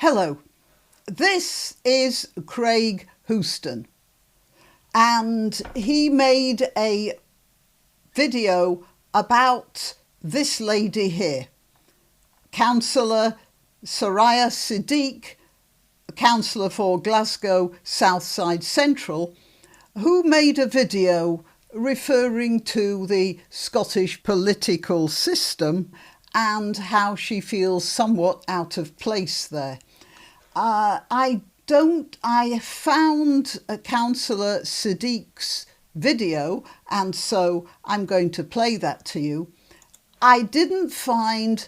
Hello, this is Craig Houston, and he made a video about this lady here, Councillor Soryia Siddique, Councillor for Glasgow Southside Central, who made a video referring to the Scottish political system and how she feels somewhat out of place there. I found Councillor Siddique's video, and so I'm going to play that to you. I didn't find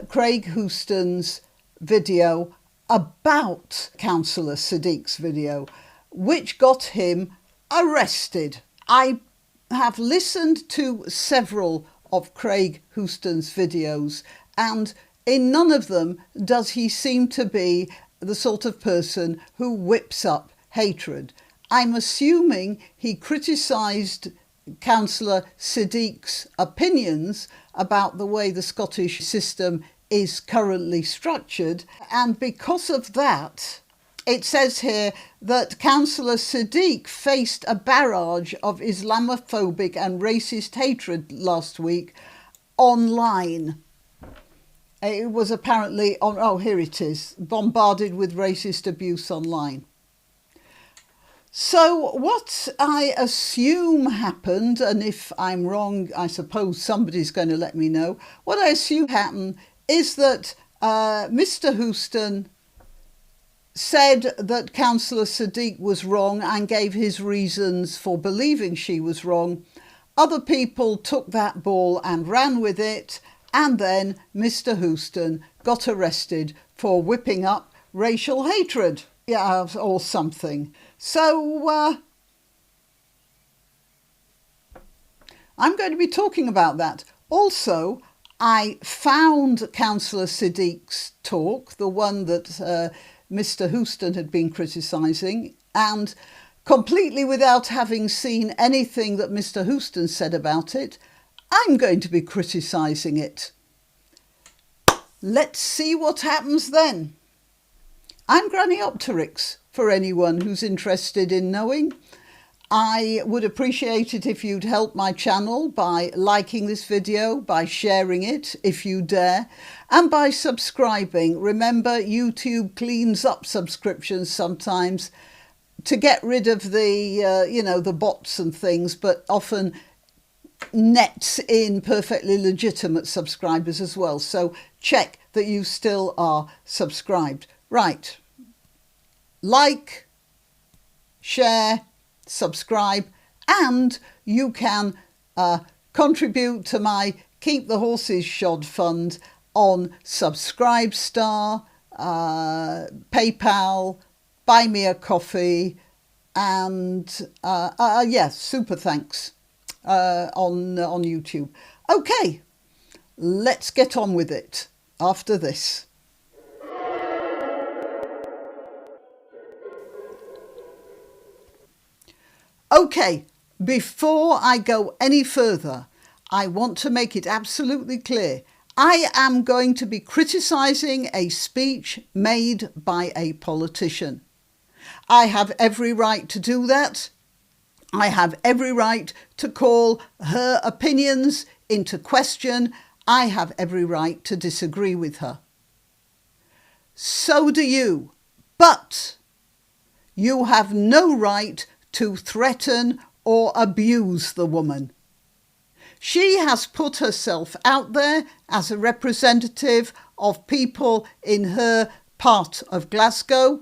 Craig Houston's video about Councillor Siddique's video, which got him arrested. I have listened to several of Craig Houston's videos, and in none of them does he seem to be the sort of person who whips up hatred. I'm assuming he criticised Councillor Siddique's opinions about the way the Scottish system is currently structured, and because of that, it says here that Councillor Siddique faced a barrage of Islamophobic and racist hatred last week online. It was apparently on, oh, here it is, bombarded with racist abuse online. So what I assume happened, and if I'm wrong, I suppose somebody's going to let me know, what I assume happened is that Mr. Houston said that Councillor Siddique was wrong and gave his reasons for believing she was wrong. Other people took that ball and ran with it, and then Mr. Houston got arrested for whipping up racial hatred, yeah, or something. So I'm going to be talking about that. Also, I found Councillor Siddique's talk, the one that Mr. Houston had been criticising, and completely without having seen anything that Mr. Houston said about it, I'm going to be criticising it. Let's see what happens then. I'm granniopteryx, for anyone who's interested in knowing. I would appreciate it if you'd help my channel by liking this video, by sharing it if you dare, and by subscribing. Remember, YouTube cleans up subscriptions sometimes to get rid of the, the bots and things, but often nets in perfectly legitimate subscribers as well. So check that you still are subscribed. Right. Like, share, subscribe, and you can contribute to my Keep the Horses Shod fund on Subscribestar, PayPal, Buy Me a Coffee, and yes, super thanks on YouTube. Okay, let's get on with it after this. Okay, before I go any further, I want to make it absolutely clear. I am going to be criticising a speech made by a politician. I have every right to do that. I have every right to call her opinions into question. I have every right to disagree with her. So do you. But you have no right to threaten or abuse the woman. She has put herself out there as a representative of people in her part of Glasgow.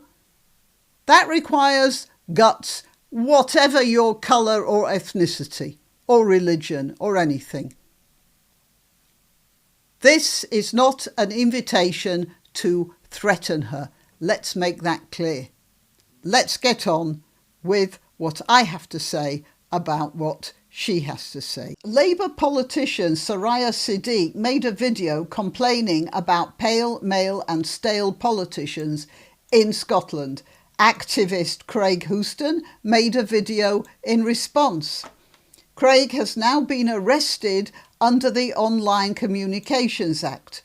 That requires guts, whatever your colour or ethnicity or religion or anything. This is not an invitation to threaten her. Let's make that clear. Let's get on with what I have to say about what she has to say. Labour politician Soryia Siddique made a video complaining about pale, male and stale politicians in Scotland. Activist Craig Houston made a video in response. Craig has now been arrested under the Online Communications Act.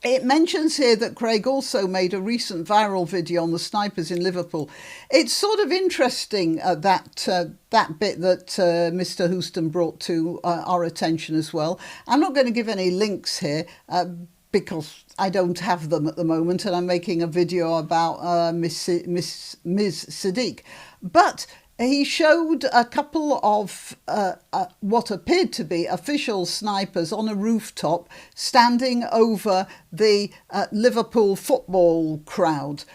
It mentions here that Craig also made a recent viral video on the snipers in Liverpool. It's sort of interesting, that bit that Mr. Houston brought to our attention as well. I'm not going to give any links here because I don't have them at the moment, and I'm making a video about Ms. Siddique. But he showed a couple of what appeared to be official snipers on a rooftop standing over the Liverpool football crowd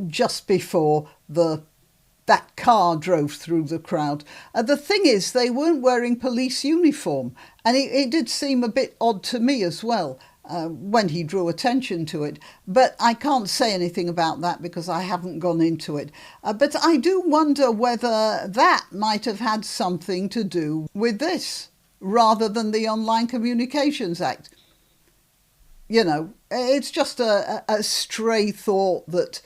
just before that car drove through the crowd. The thing is, they weren't wearing police uniform, and it did seem a bit odd to me as well. When he drew attention to it. But I can't say anything about that because I haven't gone into it. But I do wonder whether that might have had something to do with this, rather than the Online Communications Act. You know, it's just a stray thought that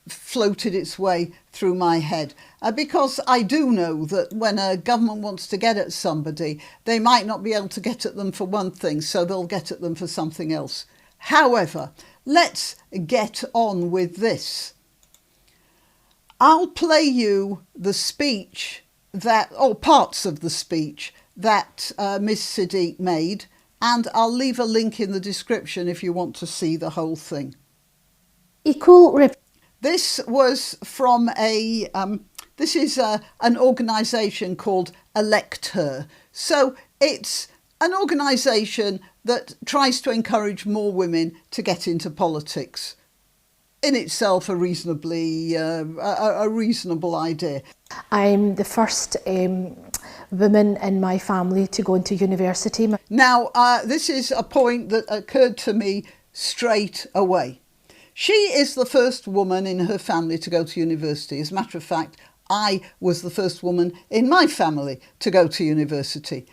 floated its way through my head, because I do know that when a government wants to get at somebody, they might not be able to get at them for one thing, so they'll get at them for something else. However, let's get on with this. I'll play you the speech or parts of the speech that Miss Siddique made, and I'll leave a link in the description if you want to see the whole thing. This was from this is an organisation called Cllr. So it's an organisation that tries to encourage more women to get into politics. In itself, a reasonable idea. I'm the first woman in my family to go into university. Now, this is a point that occurred to me straight away. She is the first woman in her family to go to university. As a matter of fact, I was the first woman in my family to go to university.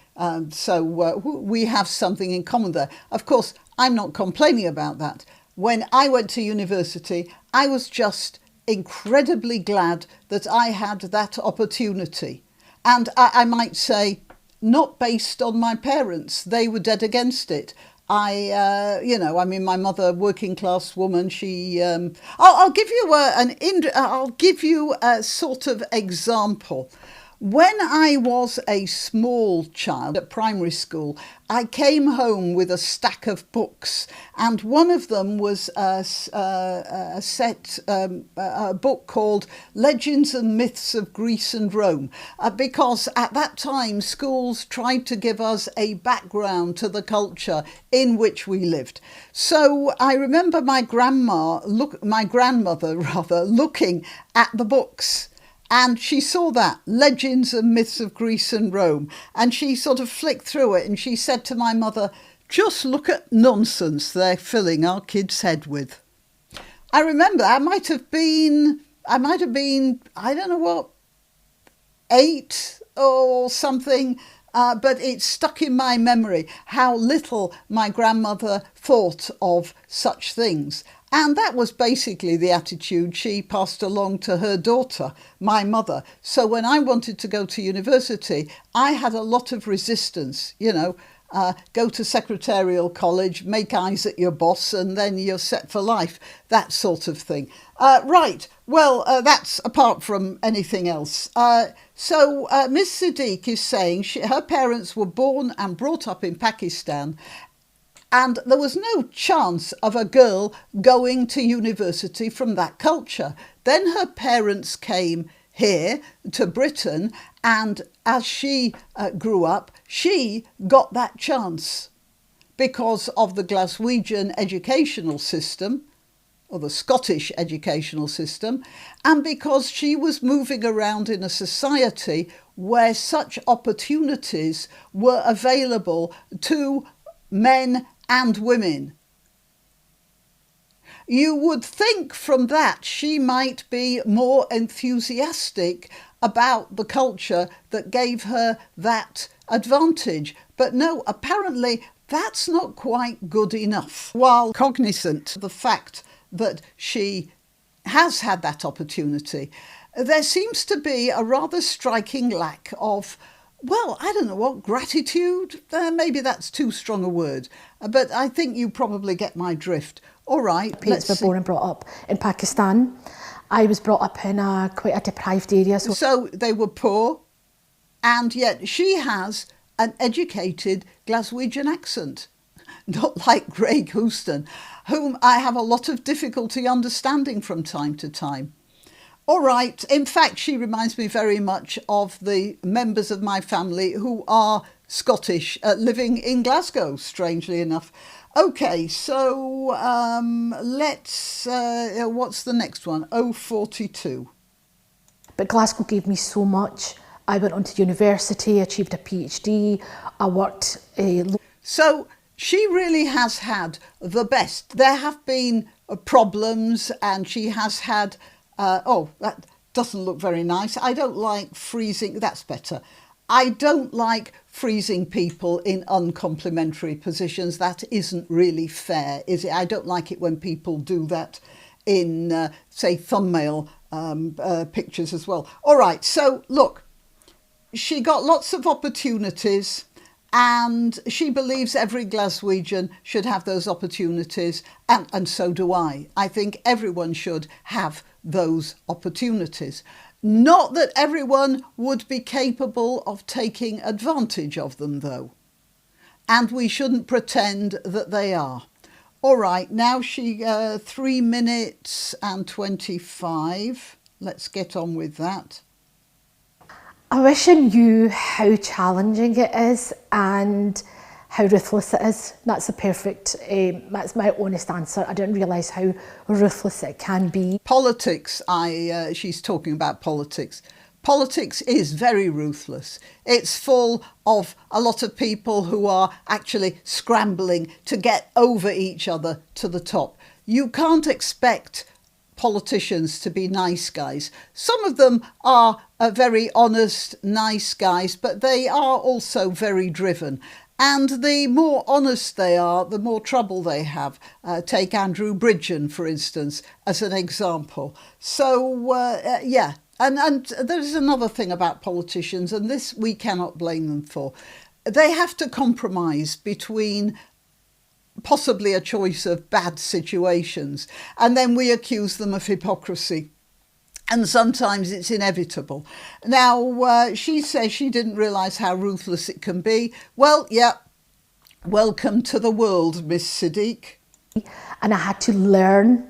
So we have something in common there. Of course, I'm not complaining about that. When I went to university, I was just incredibly glad that I had that opportunity. And I might say, not based on my parents. They were dead against it. My mother, working class woman, she, I'll give you a sort of example. When I was a small child at primary school, I came home with a stack of books, and one of them was a book called Legends and Myths of Greece and Rome, because at that time schools tried to give us a background to the culture in which we lived. So I remember my grandmother looking at the books. And she saw that, Legends and Myths of Greece and Rome. And she sort of flicked through it and she said to my mother, just look at nonsense they're filling our kids' head with. I remember I might have been, I don't know what, 8 or something. But it stuck in my memory how little my grandmother thought of such things. And that was basically the attitude she passed along to her daughter, my mother. So when I wanted to go to university, I had a lot of resistance, go to secretarial college, make eyes at your boss, and then you're set for life, that sort of thing. That's apart from anything else. So Miss Siddique is saying her parents were born and brought up in Pakistan, and there was no chance of a girl going to university from that culture. Then her parents came here to Britain, and as she grew up, she got that chance because of the Glaswegian educational system, or the Scottish educational system, and because she was moving around in a society where such opportunities were available to men and women. You would think from that she might be more enthusiastic about the culture that gave her that advantage. But no, apparently that's not quite good enough. While cognizant of the fact that she has had that opportunity, there seems to be a rather striking lack of well, I don't know what, gratitude? Maybe that's too strong a word, but I think you probably get my drift. All right, Parents were born and brought up in Pakistan. I was brought up in quite a deprived area. So they were poor, and yet she has an educated Glaswegian accent, not like Craig Houston, whom I have a lot of difficulty understanding from time to time. All right, in fact, she reminds me very much of the members of my family who are Scottish, living in Glasgow, strangely enough. Okay, so let's, what's the next one? 042. But Glasgow gave me so much. I went on to university, achieved a PhD, I worked So she really has had the best. There have been problems, and she has had, oh, that doesn't look very nice. I don't like freezing, that's better. I don't like freezing people in uncomplimentary positions. That isn't really fair, is it? I don't like it when people do that in, say, thumbnail pictures as well. All right, so look, she got lots of opportunities, and she believes every Glaswegian should have those opportunities, and so do I. I think everyone should have those opportunities. Not that everyone would be capable of taking advantage of them, though. And we shouldn't pretend that they are. All right, now 3 minutes and 25. Let's get on with that. I wish I knew how challenging it is and how ruthless it is. That's that's my honest answer. I didn't realise how ruthless it can be. Politics, she's talking about politics. Politics is very ruthless. It's full of a lot of people who are actually scrambling to get over each other to the top. You can't expect politicians to be nice guys. Some of them are very honest, nice guys, but they are also very driven. And the more honest they are, the more trouble they have. Take Andrew Bridgen, for instance, as an example. So, yeah. And there's another thing about politicians, and this we cannot blame them for. They have to compromise between possibly a choice of bad situations, and then we accuse them of hypocrisy. And sometimes it's inevitable. Now, she says she didn't realise how ruthless it can be. Well, yeah, welcome to the world, Miss Siddique. And I had to learn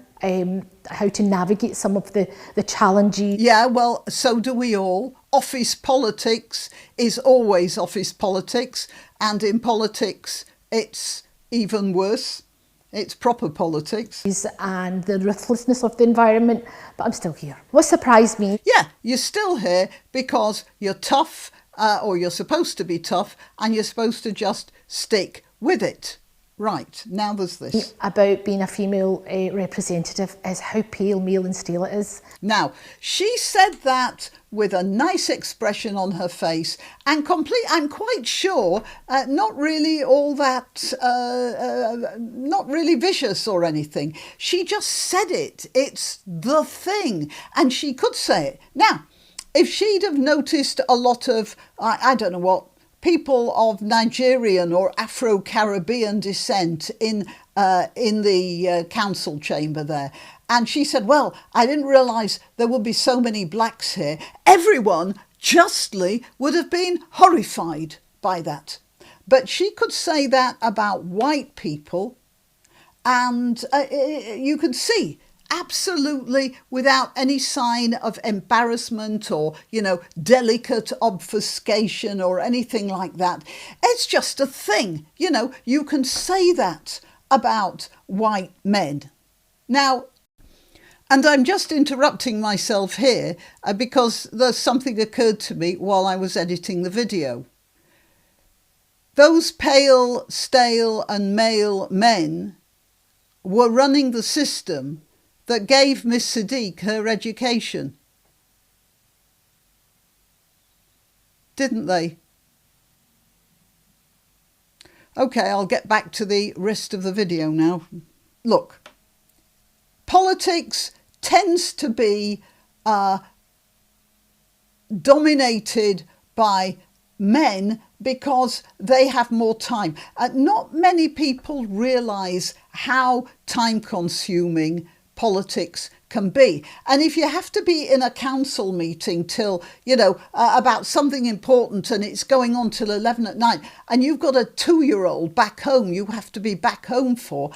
how to navigate some of the challenges. Yeah, well, so do we all. Office politics is always office politics. And in politics, it's even worse. It's proper politics. And the ruthlessness of the environment, but I'm still here. What surprised me? Yeah, you're still here because you're tough, or you're supposed to be tough, and you're supposed to just stick with it. Right, now there's this. About being a female representative is how pale, male and stale it is. Now, she said that with a nice expression on her face and I'm quite sure, not really all that, not really vicious or anything. She just said it. It's the thing. And she could say it. Now, if she'd have noticed a lot of, I don't know what, people of Nigerian or Afro-Caribbean descent in the council chamber there. And she said, well, I didn't realise there would be so many blacks here. Everyone justly would have been horrified by that. But she could say that about white people, and you could see absolutely without any sign of embarrassment or, delicate obfuscation or anything like that. It's just a thing, you can say that about white men. Now, and I'm just interrupting myself here because there's something occurred to me while I was editing the video. Those pale, stale and male men were running the system that gave Miss Siddique her education. Didn't they? OK, I'll get back to the rest of the video now. Look, politics tends to be dominated by men because they have more time. Not many people realise how time-consuming politics can be. And if you have to be in a council meeting till, about something important and it's going on till 11 at night, and you've got a 2-year-old back home you have to be back home for,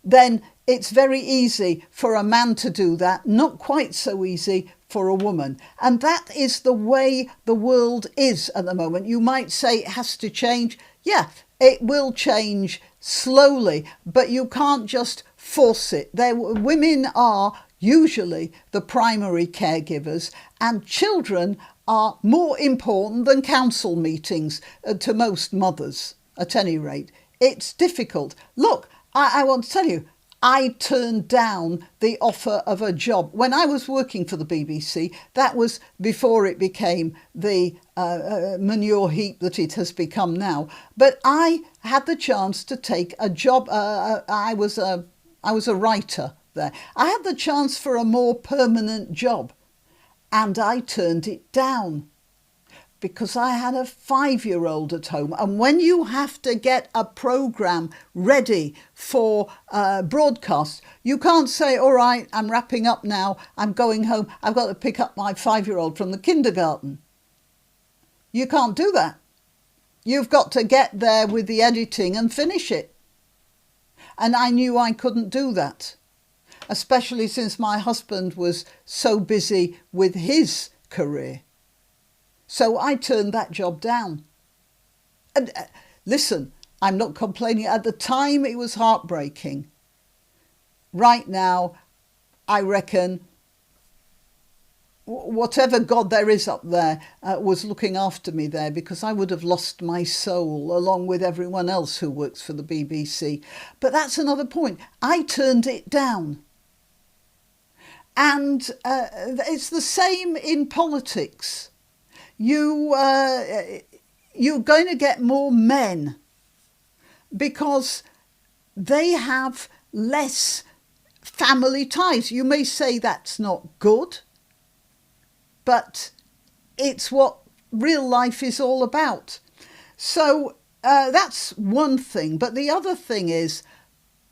then it's very easy for a man to do that, not quite so easy for a woman. And that is the way the world is at the moment. You might say it has to change. Yeah, it will change slowly, but you can't just force it. Women are usually the primary caregivers, and children are more important than council meetings to most mothers, at any rate. It's difficult. Look, I want to tell you, I turned down the offer of a job. When I was working for the BBC, that was before it became the manure heap that it has become now. But I had the chance to take a job. I was a writer there. I had the chance for a more permanent job, and I turned it down because I had a 5-year-old at home. And when you have to get a programme ready for broadcast, you can't say, all right, I'm wrapping up now, I'm going home, I've got to pick up my 5-year-old from the kindergarten. You can't do that. You've got to get there with the editing and finish it. And I knew I couldn't do that, especially since my husband was so busy with his career. So I turned that job down. And listen, I'm not complaining. At the time, it was heartbreaking. Right now, I reckon whatever God there is up there was looking after me there, because I would have lost my soul along with everyone else who works for the BBC. But that's another point. I turned it down. And it's the same in politics. You're going to get more men because they have less family ties. You may say that's not good, but it's what real life is all about. So that's one thing. But the other thing is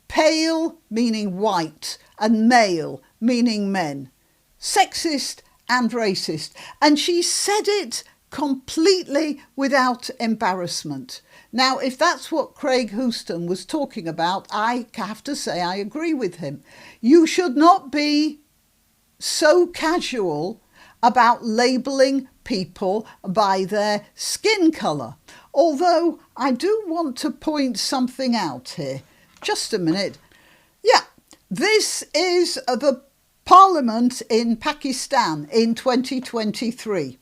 pale, meaning white, and male, meaning men. Sexist and racist. And she said it completely without embarrassment. Now, if that's what Craig Houston was talking about, I have to say I agree with him. You should not be so casual about labelling people by their skin colour. Although I do want to point something out here. Just a minute. Yeah, this is the Parliament in Pakistan in 2023.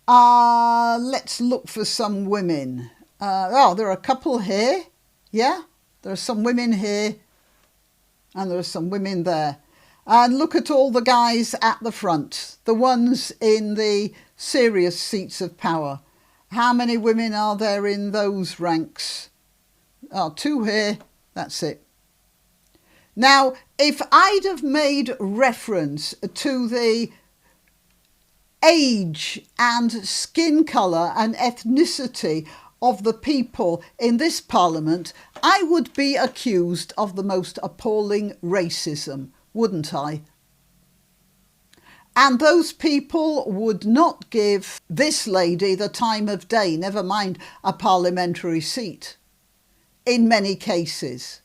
Let's look for some women. There are a couple here. Yeah, there are some women here and there are some women there. And look at all the guys at the front, the ones in the serious seats of power. How many women are there in those ranks? 2 here, that's it. Now, if I'd have made reference to the age and skin colour and ethnicity of the people in this parliament, I would be accused of the most appalling racism, wouldn't I? And those people would not give this lady the time of day, never mind a parliamentary seat, in many cases.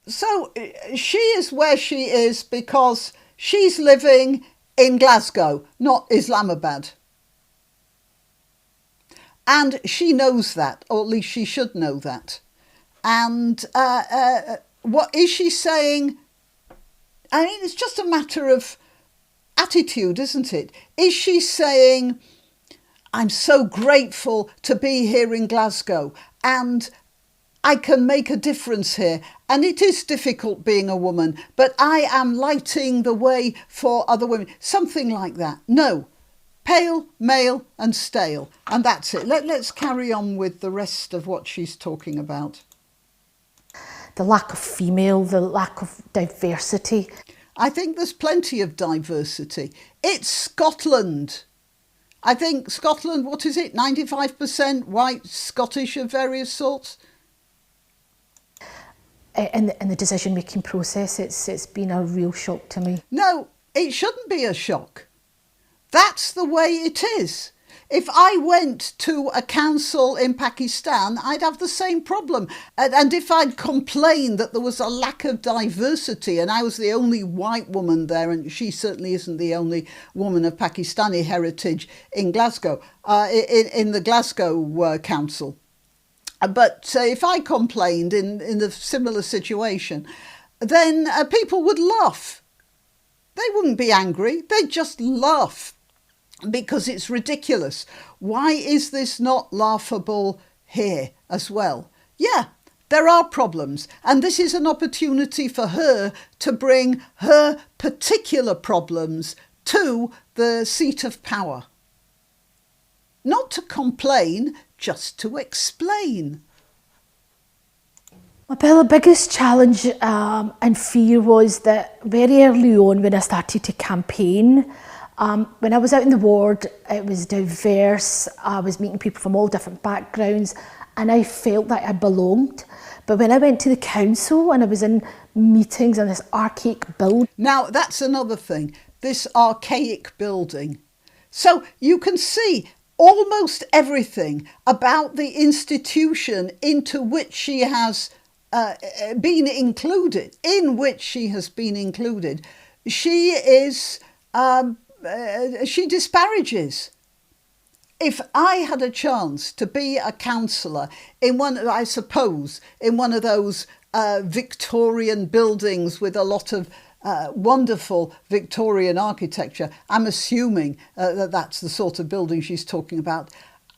So she is where she is because she's living in Glasgow, not Islamabad. And she knows that, or at least she should know that. And what is she saying? I mean, it's just a matter of attitude, isn't it? Is she saying, I'm so grateful to be here in Glasgow and I can make a difference here, and it is difficult being a woman, but I am lighting the way for other women. Something like that. No. Pale, male and stale. And that's it. Let's carry on with the rest of what she's talking about. The lack of female, the lack of diversity. I think there's plenty of diversity. It's Scotland. I think Scotland, what is it, 95% white Scottish of various sorts? In the decision-making process, it's been a real shock to me. No, it shouldn't be a shock. That's the way it is. If I went to a council in Pakistan, I'd have the same problem. And if I'd complained that there was a lack of diversity and I was the only white woman there, and she certainly isn't the only woman of Pakistani heritage in Glasgow, in the Glasgow Council. But if I complained in a similar situation, then people would laugh. They wouldn't be angry, they'd just laugh. Because it's ridiculous. Why is this not laughable here as well? Yeah, there are problems, and this is an opportunity for her to bring her particular problems to the seat of power. Not to complain, just to explain. Well, the biggest challenge and fear was that very early on when I started to campaign, when I was out in the ward, it was diverse. I was meeting people from all different backgrounds and I felt that I belonged. But when I went to the council and I was in meetings in this archaic building. Now, that's another thing, this archaic building. So you can see almost everything about the institution into which she has been included, She is... she disparages. If I had a chance to be a councillor in one of those Victorian buildings with a lot of wonderful Victorian architecture, I'm assuming that that's the sort of building she's talking about,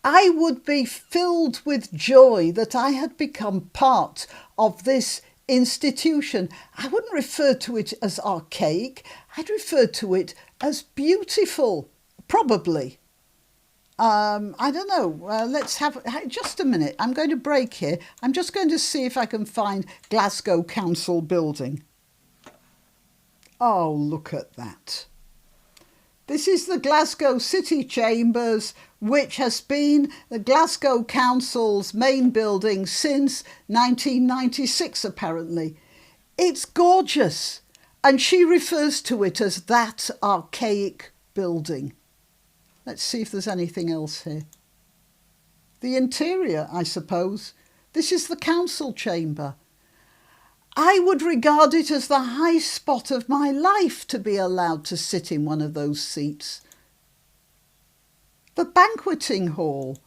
I would be filled with joy that I had become part of this institution. I wouldn't refer to it as archaic, I'd refer to it as beautiful, probably. I don't know, let's have just a minute. I'm going to break here. I'm just going to see if I can find Glasgow Council building. Oh, look at that. This is the Glasgow City Chambers, which has been the Glasgow Council's main building since 1996, apparently. It's gorgeous, and she refers to it as that archaic building. Let's see if there's anything else here. The interior, I suppose. This is the council chamber. I would regard it as the high spot of my life to be allowed to sit in one of those seats. The banqueting hall.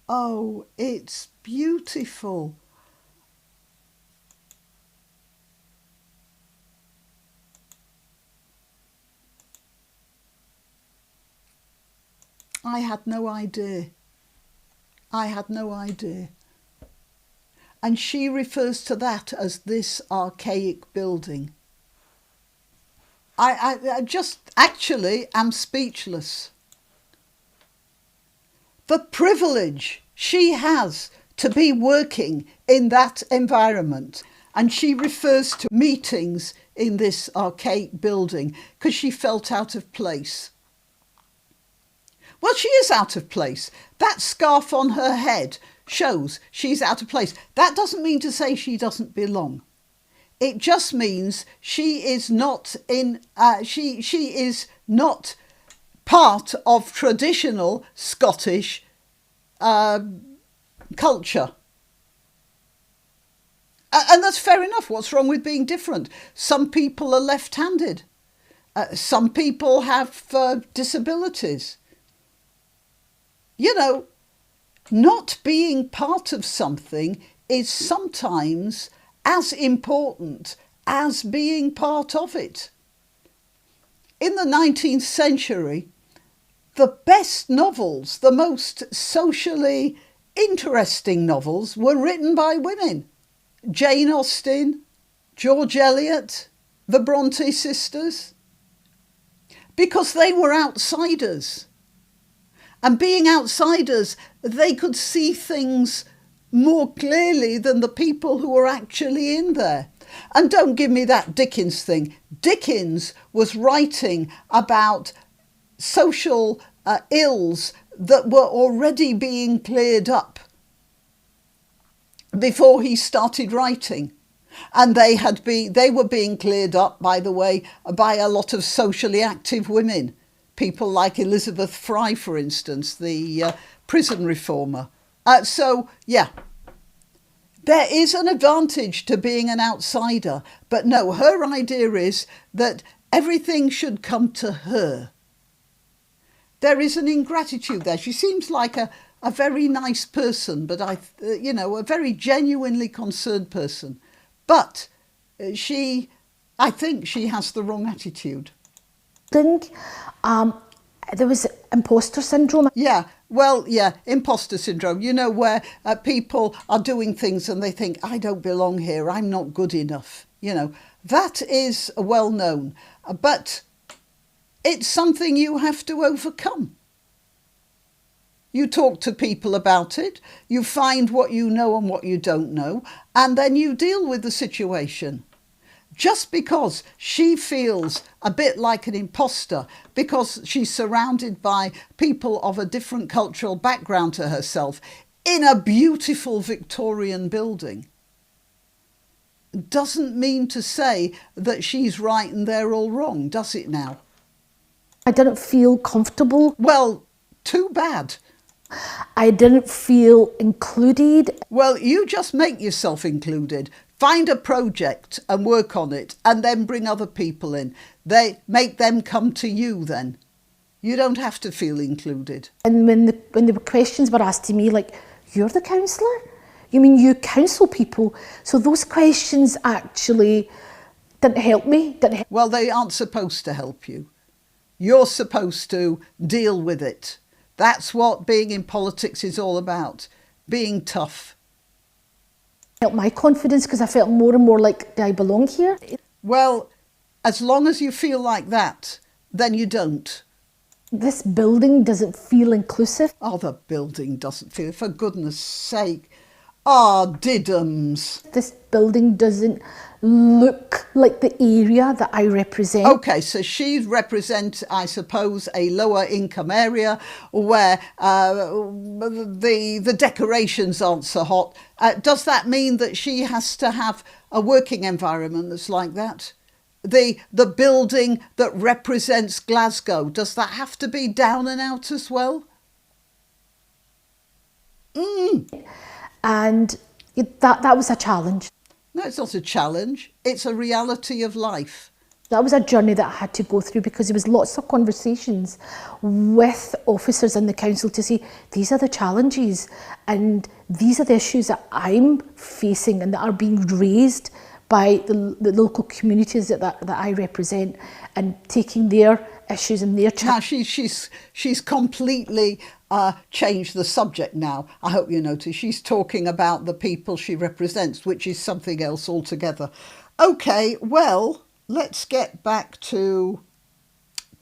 Oh, it's beautiful. I had no idea. And she refers to that as this archaic building. I just actually am speechless. The privilege she has to be working in that environment. And she refers to meetings in this archaic building because she felt out of place. Well, she is out of place. That scarf on her head shows she's out of place. That doesn't mean to say she doesn't belong. It just means she is not she is not part of traditional Scottish culture. And that's fair enough. What's wrong with being different? Some people are left-handed. Some people have disabilities. You know, not being part of something is sometimes as important as being part of it. In the 19th century, the best novels, the most socially interesting novels, were written by women. Jane Austen, George Eliot, the Bronte sisters, because they were outsiders. And being outsiders, they could see things more clearly than the people who were actually in there. And don't give me that Dickens thing. Dickens was writing about social ills that were already being cleared up before he started writing. And they were being cleared up, by the way, by a lot of socially active women. People like Elizabeth Fry, for instance, the prison reformer. So, yeah, there is an advantage to being an outsider. But no, her idea is that everything should come to her. There is an ingratitude there. She seems like a very nice person, but a very genuinely concerned person. But I think she has the wrong attitude. I think there was imposter syndrome. Yeah, imposter syndrome, where people are doing things and they think, I don't belong here, I'm not good enough. That is well known. But it's something you have to overcome. You talk to people about it, you find what you know and what you don't know, and then you deal with the situation. Just because she feels a bit like an imposter, because she's surrounded by people of a different cultural background to herself in a beautiful Victorian building, doesn't mean to say that she's right and they're all wrong, does it now? I didn't feel comfortable. Well, too bad. I didn't feel included. Well, you just make yourself included. Find a project and work on it, and then bring other people in. They make them come to you then. You don't have to feel included. And when the questions were asked to me, like, you're the councillor? You mean you counsel people? So those questions actually didn't help me. Well, they aren't supposed to help you. You're supposed to deal with it. That's what being in politics is all about, being tough. Helped my confidence because I felt more and more like, do I belong here? Well, as long as you feel like that, then you don't. This building doesn't feel inclusive. Oh, the building doesn't feel, for goodness sake. Ah, diddums. This building doesn't look like the area that I represent. Okay, so she represents, I suppose, a lower income area where the decorations aren't so hot. Does that mean that she has to have a working environment that's like that? The building that represents Glasgow, does that have to be down and out as well? And that was a challenge. No, it's not a challenge. It's a reality of life. That was a journey that I had to go through because there was lots of conversations with officers in the council to say, these are the challenges and these are the issues that I'm facing and that are being raised by the local communities that I represent, and taking their issues and their challenges. Now she's completely changed the subject now. I hope you notice she's talking about the people she represents, which is something else altogether. Okay, well, let's get back to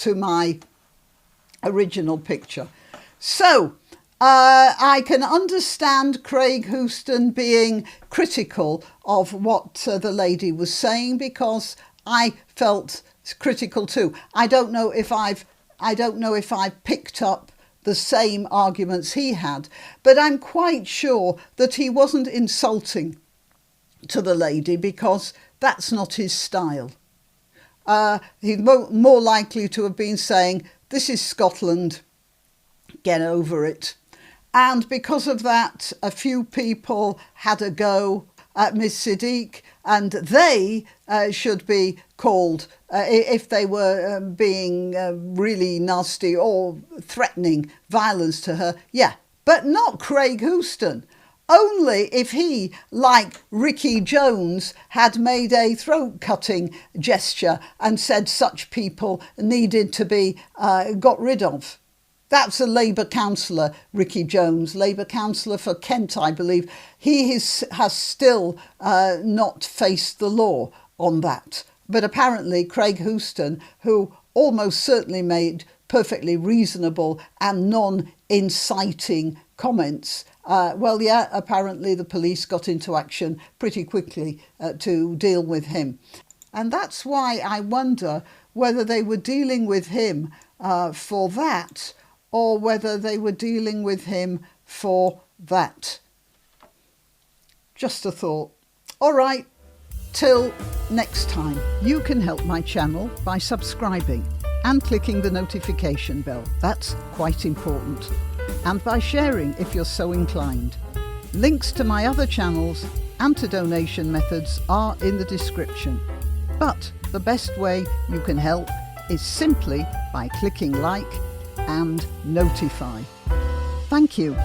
my original picture. So I can understand Craig Houston being critical of what the lady was saying, because I felt critical too. I don't know if I've picked up the same arguments he had, but I'm quite sure that he wasn't insulting to the lady, because that's not his style. He's more likely to have been saying, this is Scotland, get over it. And because of that, a few people had a go at Miss Siddique, and they should be called if they were being really nasty or threatening violence to her. Yeah, but not Craig Houston. Only if he, like Ricky Jones, had made a throat-cutting gesture and said such people needed to be got rid of. That's a Labour councillor, Ricky Jones, Labour councillor for Kent, I believe. He has still not faced the law on that. But apparently Craig Houston, who almost certainly made perfectly reasonable and non-inciting comments, apparently the police got into action pretty quickly to deal with him. And that's why I wonder whether they were dealing with him for that, or whether they were dealing with him for that. Just a thought. All right, till next time. You can help my channel by subscribing and clicking the notification bell. That's quite important. And by sharing if you're so inclined. Links to my other channels and to donation methods are in the description. But the best way you can help is simply by clicking like and notify. Thank you.